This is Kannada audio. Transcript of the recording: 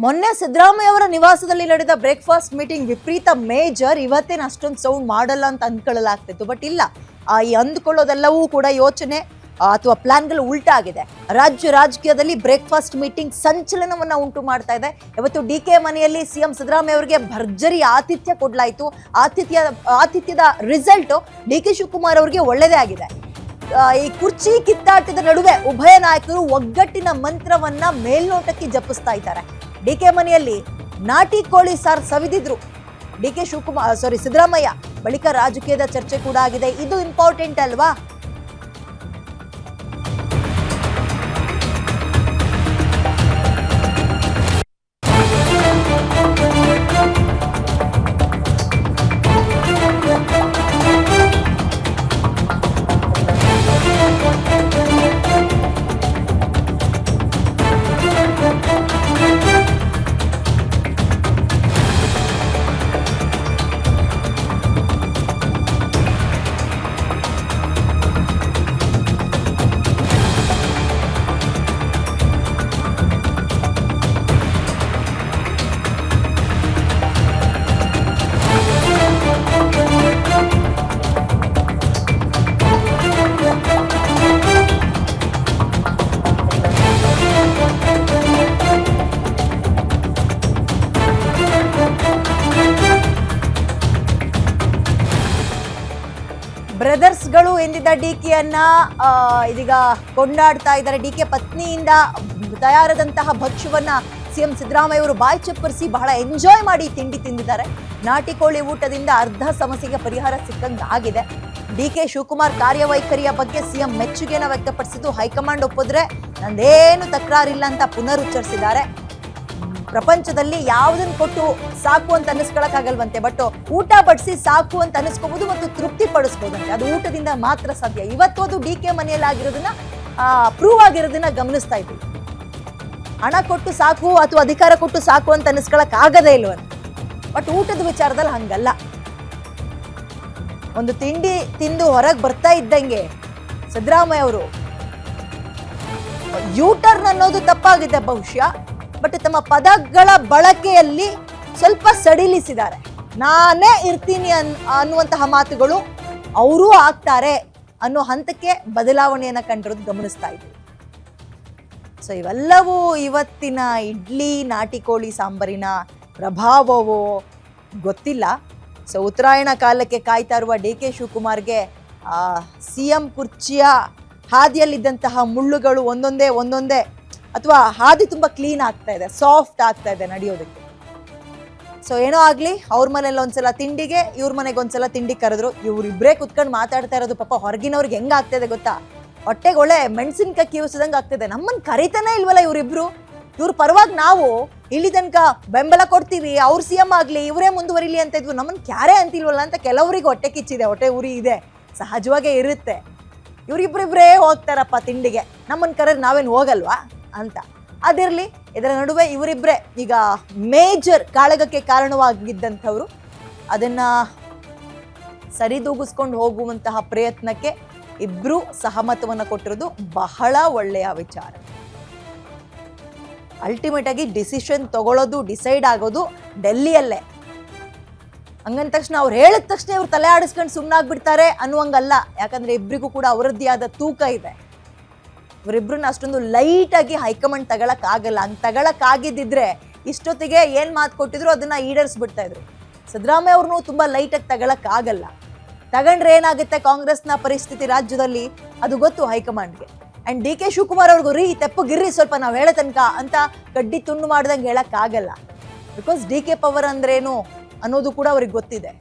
ಮೊನ್ನೆ ಸಿದ್ದರಾಮಯ್ಯ ಅವರ ನಿವಾಸದಲ್ಲಿ ನಡೆದ ಬ್ರೇಕ್ಫಾಸ್ಟ್ ಮೀಟಿಂಗ್ ವಿಪರೀತ ಮೇಜರ್. ಇವತ್ತೇನು ಅಷ್ಟೊಂದು ಸೌಂಡ್ ಮಾಡಲ್ಲ ಅಂತ ಅಂದ್ಕೊಳ್ಳಲಾಗ್ತಿತ್ತು. ಬಟ್ ಇಲ್ಲ, ಈ ಅಂದ್ಕೊಳ್ಳೋದೆಲ್ಲವೂ ಕೂಡ ಯೋಚನೆ ಅಥವಾ ಪ್ಲಾನ್ಗಳು ಉಲ್ಟಾ ಆಗಿದೆ. ರಾಜಕೀಯದಲ್ಲಿ ಬ್ರೇಕ್ಫಾಸ್ಟ್ ಮೀಟಿಂಗ್ ಸಂಚಲನವನ್ನ ಉಂಟು ಮಾಡ್ತಾ ಇದೆ. ಇವತ್ತು ಡಿಕೆ ಮನೆಯಲ್ಲಿ ಸಿಎಂ ಸಿದ್ದರಾಮಯ್ಯ ಅವರಿಗೆ ಭರ್ಜರಿ ಆತಿಥ್ಯ ಕೊಡಲಾಯಿತು. ಆತಿಥ್ಯದ ರಿಸಲ್ಟ್ ಡಿಕೆ ಶಿವಕುಮಾರ್ ಅವರಿಗೆ ಒಳ್ಳೆಯದೇ ಆಗಿದೆ. ಈ ಕುರ್ಚಿ ಕಿತ್ತಾಟದ ನಡುವೆ ಉಭಯ ನಾಯಕರು ಒಗ್ಗಟ್ಟಿನ ಮಂತ್ರವನ್ನ ಮೇಲ್ನೋಟಕ್ಕೆ ಜಪಿಸ್ತಾ ಇದ್ದಾರೆ. ಡಿಕೆ ಮನೆಯಲ್ಲಿ ನಾಟಿ ಕೋಳಿ ಸಾರ್ ಸವಿದಿದ್ರು ಸಿದ್ದರಾಮಯ್ಯ. ಬಳಿಕ ರಾಜಕೀಯದ ಚರ್ಚೆ ಕೂಡ ಆಗಿದೆ. ಇದು ಇಂಪಾರ್ಟೆಂಟ್ ಅಲ್ವಾ? ಬ್ರದರ್ಸ್ಗಳು ಎಂದಿದ್ದ ಡಿಕೆಯನ್ನ ಇದೀಗ ಕೊಂಡಾಡ್ತಾ ಇದ್ದಾರೆ. ಡಿಕೆ ಪತ್ನಿಯಿಂದ ತಯಾರಾದಂತಹ ಭಕ್ಷ್ಯವನ್ನ ಸಿಎಂ ಸಿದ್ದರಾಮಯ್ಯ ಅವರು ಬಾಯಿ ಚಪ್ಪರಿಸಿ ಬಹಳ ಎಂಜಾಯ್ ಮಾಡಿ ತಿಂಡಿ ತಿಂದಿದ್ದಾರೆ. ನಾಟಿ ಕೋಳಿ ಊಟದಿಂದ ಅರ್ಧ ಸಮಸ್ಯೆಗೆ ಪರಿಹಾರ ಸಿಕ್ಕಂಗೆ ಆಗಿದೆ. ಡಿಕೆ ಶಿವಕುಮಾರ್ ಕಾರ್ಯವೈಖರಿಯ ಬಗ್ಗೆ ಸಿಎಂ ಮೆಚ್ಚುಗೆಯನ್ನು ವ್ಯಕ್ತಪಡಿಸಿದ್ದು, ಹೈಕಮಾಂಡ್ ಒಪ್ಪಿದ್ರೆ ನಂದೇನು ತಕರಾರಿಲ್ಲ ಅಂತ ಪುನರುಚ್ಚರಿಸಿದ್ದಾರೆ. ಪ್ರಪಂಚದಲ್ಲಿ ಯಾವುದನ್ನು ಕೊಟ್ಟು ಸಾಕು ಅಂತ ಅನ್ನಿಸ್ಕೊಳಕ್ಕಾಗಲ್ವಂತೆ, ಬಟ್ ಊಟ ಬಡಿಸಿ ಸಾಕು ಅಂತ ಅನ್ನಿಸ್ಕೋಬಹುದು ಮತ್ತು ತೃಪ್ತಿ ಪಡಿಸ್ಬೋದಂತೆ. ಅದು ಊಟದಿಂದ ಮಾತ್ರ ಸಾಧ್ಯ. ಇವತ್ತು ಅದು ಡಿಕೆ ಮನೆಯಲ್ಲಿ ಆಗಿರೋದನ್ನ ಪ್ರೂವ್ ಆಗಿರೋದನ್ನ ಗಮನಿಸ್ತಾ ಇದ್ದೀವಿ. ಹಣ ಕೊಟ್ಟು ಸಾಕು ಅಥವಾ ಅಧಿಕಾರ ಕೊಟ್ಟು ಸಾಕು ಅಂತ ಅನ್ನಿಸ್ಕೊಳಕ್ ಆಗದೇ ಇಲ್ವಂತೆ. ಬಟ್ ಊಟದ ವಿಚಾರದಲ್ಲಿ ಹಂಗಲ್ಲ. ಒಂದು ತಿಂಡಿ ತಿಂದು ಹೊರಗೆ ಬರ್ತಾ ಇದ್ದಂಗೆ ಸಿದ್ದರಾಮಯ್ಯ ಅವರು ಯೂಟರ್ನ್ ಅನ್ನೋದು ತಪ್ಪಾಗಿದೆ ಬಹುಶಃ, ಬಟ್ ತಮ್ಮ ಪದಗಳ ಬಳಕೆಯಲ್ಲಿ ಸ್ವಲ್ಪ ಸಡಿಲಿಸಿದ್ದಾರೆ. ನಾನೇ ಇರ್ತೀನಿ ಅನ್ನುವಂತಹ ಮಾತುಗಳು ಅವರೂ ಆಗ್ತಾರೆ ಅನ್ನೋ ಹಂತಕ್ಕೆ ಬದಲಾವಣೆಯನ್ನ ಕಂಡಿರೋದು ಗಮನಿಸ್ತಾ ಇದ್ದೀವಿ. ಸೊ ಇವೆಲ್ಲವೂ ಇವತ್ತಿನ ಇಡ್ಲಿ ನಾಟಿ ಕೋಳಿ ಸಾಂಬಾರಿನ ಪ್ರಭಾವವೋ ಗೊತ್ತಿಲ್ಲ. ಸೊ ಉತ್ತರಾಯಣ ಕಾಲಕ್ಕೆ ಕಾಯ್ತಾ ಇರುವ ಡಿಕೆ ಶಿವಕುಮಾರ್ಗೆ ಸಿಎಂ ಕುರ್ಚಿಯ ಹಾದಿಯಲ್ಲಿದ್ದಂತಹ ಮುಳ್ಳುಗಳು ಒಂದೊಂದೇ ಅಥವಾ ಹಾದಿ ತುಂಬ ಕ್ಲೀನ್ ಆಗ್ತಾ ಇದೆ, ಸಾಫ್ಟ್ ಆಗ್ತಾ ಇದೆ ನಡೆಯೋದಕ್ಕೆ. ಸೊ ಏನೋ ಆಗಲಿ, ಅವ್ರ ಮನೇಲಿ ಒಂದ್ಸಲ ತಿಂಡಿಗೆ, ಇವ್ರ ಮನೆಗೆ ಒಂದ್ಸಲ ತಿಂಡಿ ಕರೆದ್ರು. ಇವ್ರಿಬ್ರೇ ಕುತ್ಕೊಂಡು ಮಾತಾಡ್ತಾ ಇರೋದು ಪಾಪ ಹೊರಗಿನವ್ರಿಗೆ ಹೆಂಗೆ ಆಗ್ತಾಯಿದೆ ಗೊತ್ತಾ? ಹೊಟ್ಟೆಗೆ ಒಳ್ಳೆ ಮೆಣಸಿನ್ಕಾಯಿ ಕೀವಿಸಿದಂಗೆ ಆಗ್ತಿದೆ. ನಮ್ಮನ್ನು ಕರಿತಾನೆ ಇಲ್ವಲ್ಲ ಇವರಿಬ್ರು. ಇವ್ರ ಪರವಾಗಿ ನಾವು ಇಲ್ಲಿ ತನಕ ಬೆಂಬಲ ಕೊಡ್ತೀವಿ, ಅವ್ರು ಸಿಎಂ ಆಗಲಿ, ಇವರೇ ಮುಂದುವರಿಲಿ ಅಂತ ಇದ್ವು. ನಮ್ಮನ್ನು ಕ್ಯಾರೇ ಅಂತಿಲ್ವಲ್ಲ ಅಂತ ಕೆಲವರಿಗೆ ಹೊಟ್ಟೆ ಕಿಚ್ಚಿದೆ, ಹೊಟ್ಟೆ ಉರಿ ಇದೆ, ಸಹಜವಾಗೇ ಇರುತ್ತೆ. ಇವರಿಬ್ರಿಬ್ರೇ ಹೋಗ್ತಾರಪ್ಪ ತಿಂಡಿಗೆ, ನಮ್ಮನ್ನು ಕರೆದ್ರೆ ನಾವೇನು ಹೋಗಲ್ವಾ ಅಂತ. ಅದಿರಲಿ, ಇದರ ನಡುವೆ ಇವರಿಬ್ಬರೇ ಈಗ ಮೇಜರ್ ಕಾಳಗಕ್ಕೆ ಕಾರಣವಾಗಿದ್ದಂಥವ್ರು ಅದನ್ನ ಸರಿದೂಗಿಸ್ಕೊಂಡು ಹೋಗುವಂತಹ ಪ್ರಯತ್ನಕ್ಕೆ ಇಬ್ರು ಸಹಮತವನ್ನು ಕೊಟ್ಟಿರೋದು ಬಹಳ ಒಳ್ಳೆಯ ವಿಚಾರ. ಅಲ್ಟಿಮೇಟ್ ಆಗಿ ಡಿಸಿಷನ್ ತಗೊಳ್ಳೋದು, ಡಿಸೈಡ್ ಆಗೋದು ಡೆಲ್ಲಿಯಲ್ಲೇ. ಹಂಗಂದ ತಕ್ಷಣ ಅವ್ರು ಹೇಳಿದ ತಕ್ಷಣ ಇವ್ರು ತಲೆ ಆಡಿಸ್ಕೊಂಡು ಸುಮ್ಮನಾಗ್ಬಿಡ್ತಾರೆ ಅನ್ನುವಂಗಲ್ಲ. ಯಾಕಂದ್ರೆ ಇಬ್ಬರಿಗೂ ಕೂಡ ಅವರದ್ದೇ ಆದ ತೂಕ ಇದೆ. ಇವರಿಬ್ರನ್ನ ಅಷ್ಟೊಂದು ಲೈಟಾಗಿ ಹೈಕಮಾಂಡ್ ತಗೊಳಕ್ಕಾಗಲ್ಲ. ಹಂಗೆ ತಗೊಳಕ್ಕಾಗಿದ್ದಿದ್ರೆ ಇಷ್ಟೊತ್ತಿಗೆ ಏನು ಮಾತು ಕೊಟ್ಟಿದ್ರು ಅದನ್ನ ಈಡೇರಿಸ್ಬಿಡ್ತಾ ಇದ್ರು. ಸಿದ್ದರಾಮಯ್ಯ ಅವ್ರನ್ನೂ ತುಂಬ ಲೈಟಾಗಿ ತಗೊಳಕ್ಕಾಗಲ್ಲ. ತಗೊಂಡ್ರೆ ಏನಾಗುತ್ತೆ ಕಾಂಗ್ರೆಸ್ನ ಪರಿಸ್ಥಿತಿ ರಾಜ್ಯದಲ್ಲಿ ಅದು ಗೊತ್ತು ಹೈಕಮಾಂಡ್ಗೆ. ಆ್ಯಂಡ್ ಡಿ ಕೆ ಶಿವಕುಮಾರ್ ಅವ್ರಿಗೂ ತೆಪ್ಪಗಿರ್ರಿ ಸ್ವಲ್ಪ ನಾವು ಹೇಳೋ ತನಕ ಅಂತ ಕಡ್ಡಿ ತುಂಡು ಮಾಡ್ದಂಗೆ ಹೇಳಕ್ಕಾಗಲ್ಲ. ಬಿಕಾಸ್ ಡಿ ಕೆ ಪವರ್ ಅಂದ್ರೇನು ಅನ್ನೋದು ಕೂಡ ಅವ್ರಿಗೆ ಗೊತ್ತಿದೆ.